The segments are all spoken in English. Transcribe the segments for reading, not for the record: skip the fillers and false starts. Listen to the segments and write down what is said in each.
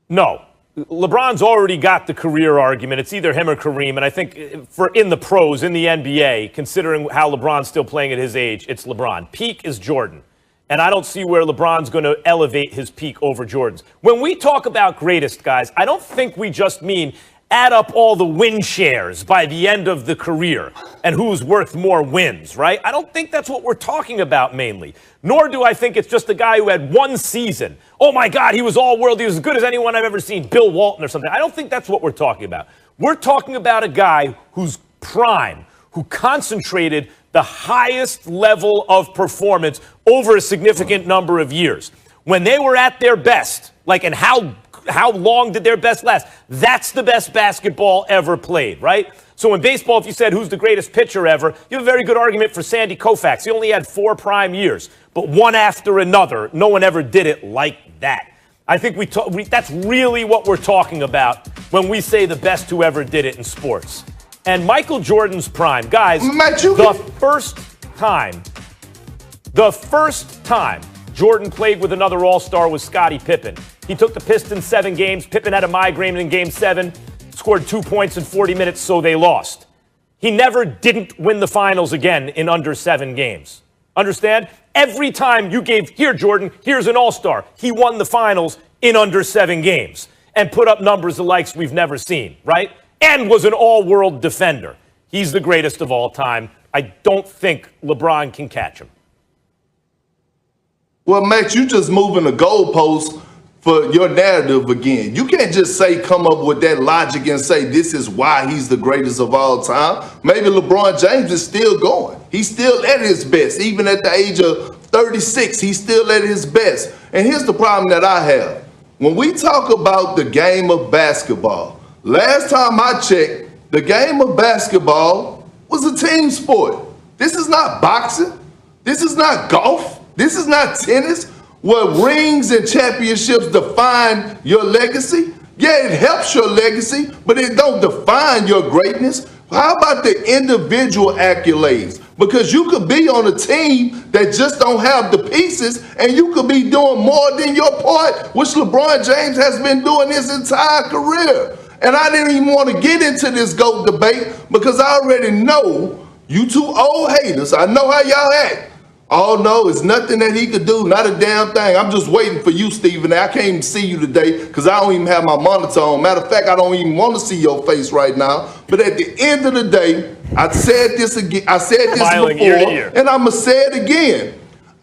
No. LeBron's already got the career argument. It's either him or Kareem. And I think for in the pros, in the NBA, considering how LeBron's still playing at his age, it's LeBron. Peak is Jordan. And I don't see where LeBron's going to elevate his peak over Jordan's. When we talk about greatest, guys, I don't think we just mean add up all the win shares by the end of the career and who's worth more wins, right? I don't think that's what we're talking about mainly. Nor do I think it's just a guy who had one season. Oh, my God, he was all-world. He was as good as anyone I've ever seen, Bill Walton or something. I don't think that's what we're talking about. We're talking about a guy who's prime, who concentrated the highest level of performance over a significant number of years. When they were at their best, and how long did their best last? That's the best basketball ever played, right? So in baseball, if you said who's the greatest pitcher ever, you have a very good argument for Sandy Koufax. He only had 4 prime years, but one after another. No one ever did it like that. I think that's really what we're talking about when we say the best who ever did it in sports. And Michael Jordan's prime, guys, the first time Jordan played with another all-star was Scottie Pippen. He took the Pistons 7 games. Pippen had a migraine in game 7, scored 2 points in 40 minutes, so they lost. He never didn't win the finals again in under 7 games. Understand? Every time you gave, here, Jordan, here's an all-star. He won the finals in under 7 games and put up numbers the likes we've never seen, right? And was an all-world defender. He's the greatest of all time. I don't think LeBron can catch him. Well, Max, you just moving the goalposts for your narrative again. You can't just come up with that logic and say this is why he's the greatest of all time. Maybe LeBron James is still going. He's still at his best. Even at the age of 36, he's still at his best. And here's the problem that I have. When we talk about the game of basketball, last time I checked, the game of basketball was a team sport. This is not boxing. This is not golf. This is not tennis, where rings and championships define your legacy. Yeah, it helps your legacy, but it don't define your greatness. How about the individual accolades? Because you could be on a team that just don't have the pieces, and you could be doing more than your part, which LeBron James has been doing his entire career. And I didn't even want to get into this GOAT debate because I already know you two old haters. I know how y'all act. Oh, no, it's nothing that he could do. Not a damn thing. I'm just waiting for you, Stephen. I can't even see you today because I don't even have my monitor on. Matter of fact, I don't even want to see your face right now. But at the end of the day, I said this again. I said this before, and I'm going to say it again.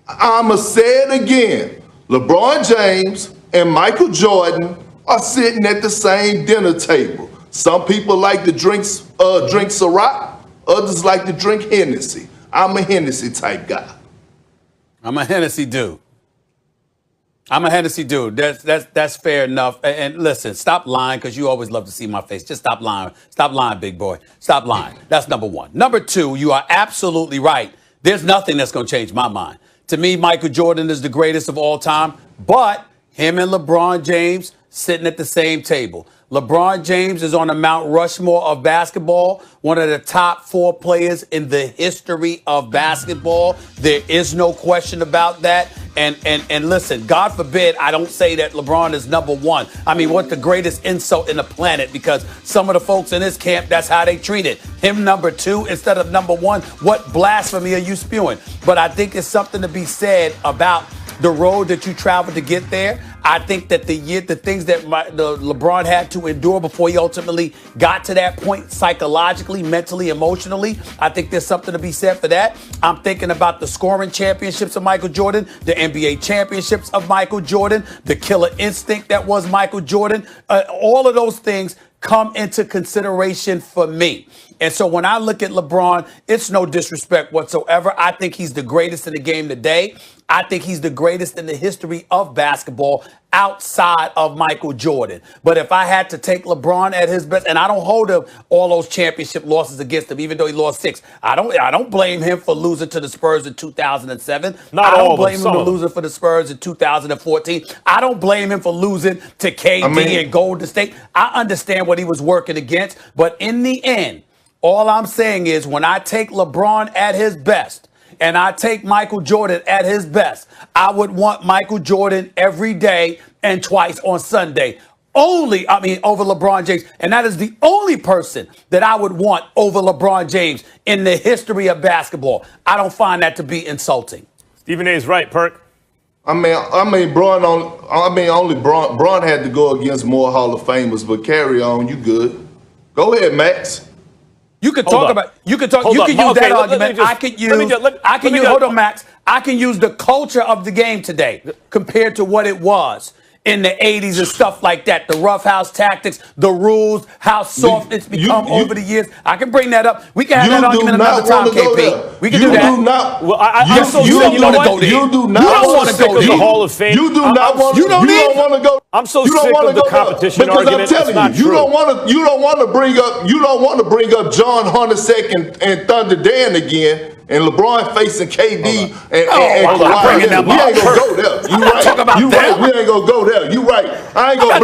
I'm going to say it again. LeBron James and Michael Jordan are sitting at the same dinner table. Some people like to drink Ciroc. Others like to drink Hennessy. I'm a Hennessy type guy. I'm a Hennessy dude. That's fair enough. And listen, stop lying because you always love to see my face. Just stop lying. Stop lying, big boy. Stop lying. That's number one. Number two, you are absolutely right. There's nothing that's going to change my mind. To me, Michael Jordan is the greatest of all time, but him and LeBron James sitting at the same table. LeBron James is on the Mount Rushmore of basketball, one of the top 4 players in the history of basketball. There is no question about that. And listen, God forbid I don't say that LeBron is number 1. I mean, what the greatest insult in the planet, because some of the folks in this camp, that's how they treat it. Him number 2 instead of number 1. What blasphemy are you spewing? But I think it's something to be said about the road that you traveled to get there. I think that the things that LeBron had to endure before he ultimately got to that point psychologically, mentally, emotionally, I think there's something to be said for that. I'm thinking about the scoring championships of Michael Jordan, the NBA championships of Michael Jordan, the killer instinct that was Michael Jordan. All of those things come into consideration for me. And so when I look at LeBron, it's no disrespect whatsoever. I think he's the greatest in the game today. I think he's the greatest in the history of basketball outside of Michael Jordan. But if I had to take LeBron at his best, and I don't hold him all those championship losses against him, even though he lost 6. I don't blame him for losing to the Spurs in 2007. I don't blame him for losing for the Spurs in 2014. I don't blame him for losing to KD and Golden State. I understand what he was working against. But in the end, all I'm saying is when I take LeBron at his best, and I take Michael Jordan at his best, I would want Michael Jordan every day and twice on Sunday. over LeBron James. And that is the only person that I would want over LeBron James in the history of basketball. I don't find that to be insulting. Stephen A. is right, Perk. Only Braun had to go against more Hall of Famers, but carry on, you good. Go ahead, Max. You could use that argument. Hold on, Max. I can use the culture of the game today compared to what it was in the 80s and stuff like that. The roughhouse tactics, the rules, how soft it's become over the years. I can bring that up. We can have that argument another time, KP. We can do that. I'm so sick. You don't want to go there. You do not want to go to the Hall of Fame. You do not want to go. I'm so sick of the competition argument. Because I'm telling you, you don't want to bring up John Hornacek and Thunder Dan again. And LeBron facing KD and Kawhi. We ain't gonna go there. You right. We ain't gonna go there. You right. I ain't gonna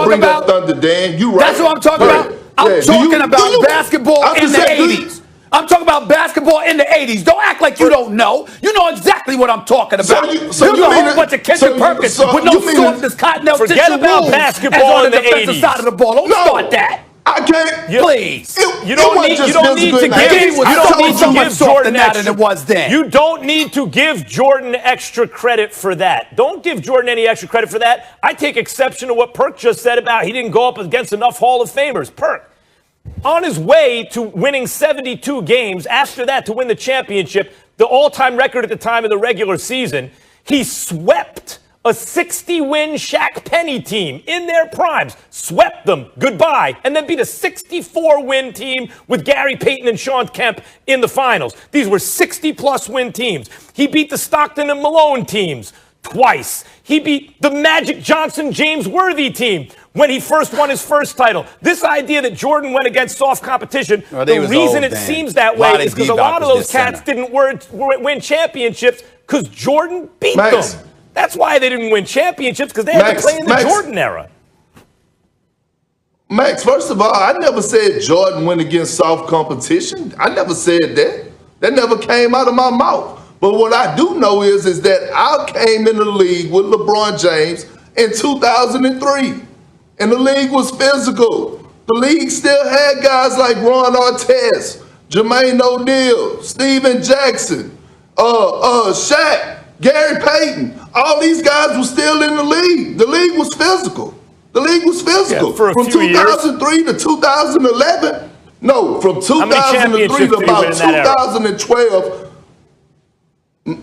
bring up Thunder Dan. You right. That's what I'm talking about. I'm talking about basketball in the 80s. I'm talking about basketball in the 80s. Don't act like you don't know. You know exactly what I'm talking about. There's a whole bunch of Kendrick Perkins with no softness, cottonelle tissue. Forget about basketball in the 80s. Side of the ball. Don't start that. I can't. Please. You don't need to give Jordan extra. Than it was then. You don't need to give Jordan extra credit for that. Don't give Jordan any extra credit for that. I take exception to what Perk just said about he didn't go up against enough Hall of Famers. Perk, on his way to winning 72 games, after that to win the championship, the all-time record at the time of the regular season, he swept a 60-win Shaq Penny team in their primes, swept them, goodbye, and then beat a 64-win team with Gary Payton and Sean Kemp in the finals. These were 60-plus win teams. He beat the Stockton and Malone teams twice. He beat the Magic Johnson James Worthy team when he first won his first title. This idea that Jordan went against soft competition, the reason it seems that way is because a lot of those cats didn't win championships because Jordan beat them. That's why they didn't win championships, because they had to play in the Jordan era. Max, first of all, I never said Jordan went against soft competition. I never said that. That never came out of my mouth. But what I do know is that I came in the league with LeBron James in 2003. And the league was physical. The league still had guys like Ron Artest, Jermaine O'Neal, Steven Jackson, Shaq, Gary Payton. All these guys were still in the league. The league was physical. Yeah, from 2003 to 2011. No, from 2003 to about 2012.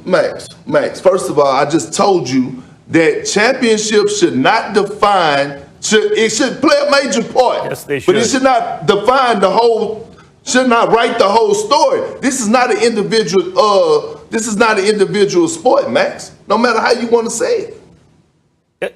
Max, first of all, I just told you that championships should not define, it should play a major part. Yes, they should. But it should not define should not write the whole story. This is not an individual sport, Max. No matter how you want to say it.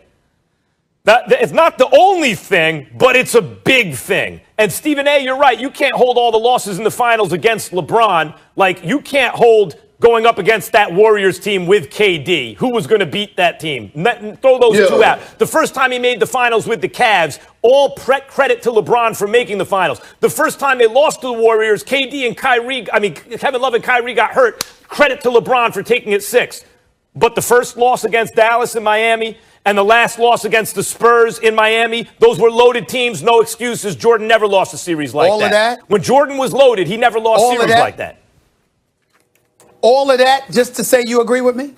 It's not the only thing, but it's a big thing. And Stephen A., you're right. You can't hold all the losses in the finals against LeBron. Like, you can't hold going up against that Warriors team with KD. Who was going to beat that team? Throw those two out. The first time he made the finals with the Cavs, all credit to LeBron for making the finals. The first time they lost to the Warriors, Kevin Love and Kyrie got hurt. Credit to LeBron for taking it 6. But the first loss against Dallas and Miami and the last loss against the Spurs in Miami, those were loaded teams, no excuses. Jordan never lost a series like that. All of that? When Jordan was loaded, he never lost series like that. All of that just to say you agree with me?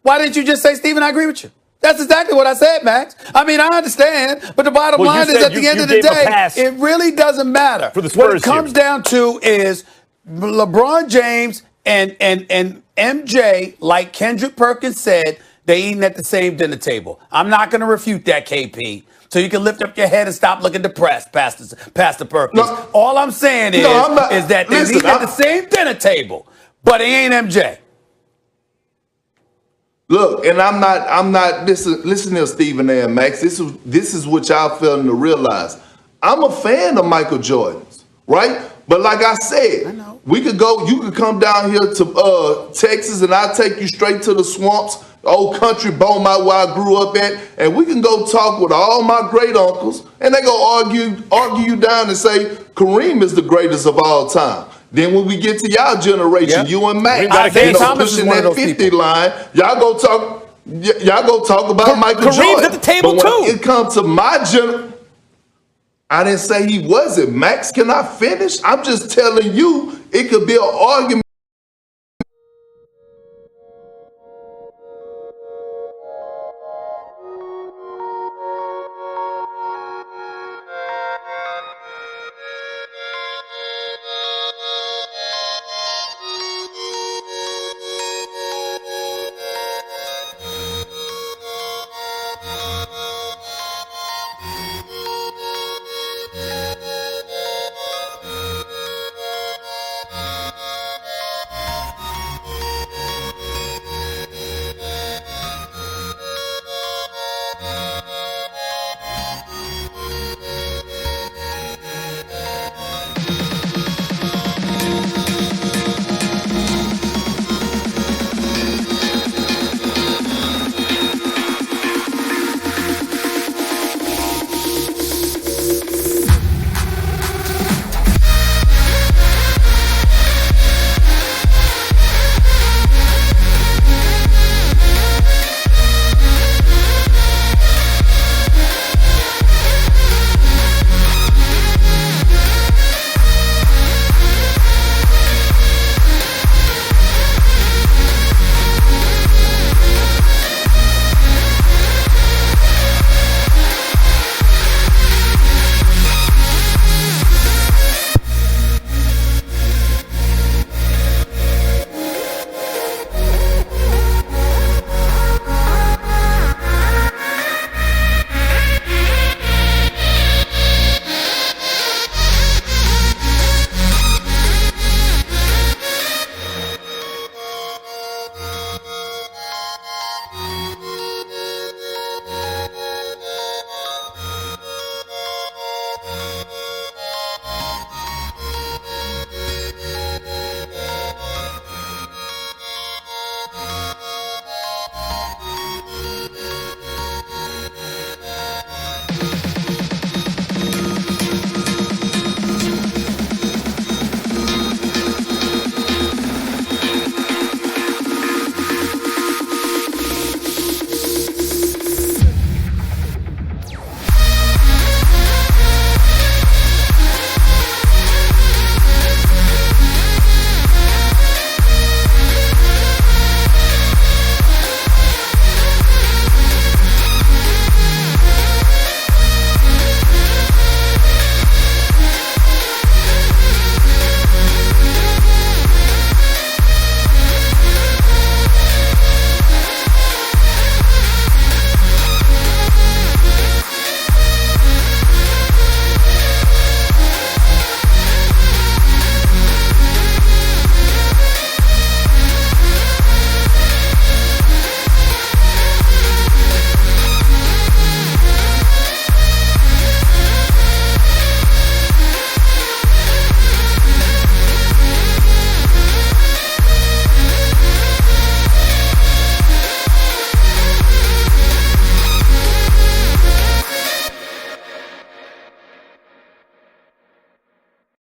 Why didn't you just say, Stephen, I agree with you? That's exactly what I said, Max. I mean, I understand, but the bottom line is at the end of the day, it really doesn't matter. For the Spurs what it comes down to is LeBron James and MJ, like Kendrick Perkins said, they eating at the same dinner table. I'm not going to refute that, KP. So you can lift up your head and stop looking depressed, Pastor Perkins. No, all I'm saying is that they eat at the same dinner table, but he ain't MJ. Look, and I'm not. Listen to Stephen A. and Max. This is what y'all failing to realize. I'm a fan of Michael Jordan's, right? But like I said, we could go. You could come down here to Texas, and I'll take you straight to the swamps, old country Beaumont where I grew up at, and we can go talk with all my great uncles, and they go argue you down and say Kareem is the greatest of all time. Then when we get to y'all generation, you and Mac, Isaiah Thomas pushing is one that of those 50 people. line, y'all go talk. Y'all go talk about Michael Kareem's Jordan. at the table but when too. it comes to my I didn't say he wasn't. Max cannot finish. I'm just telling you, it could be an argument.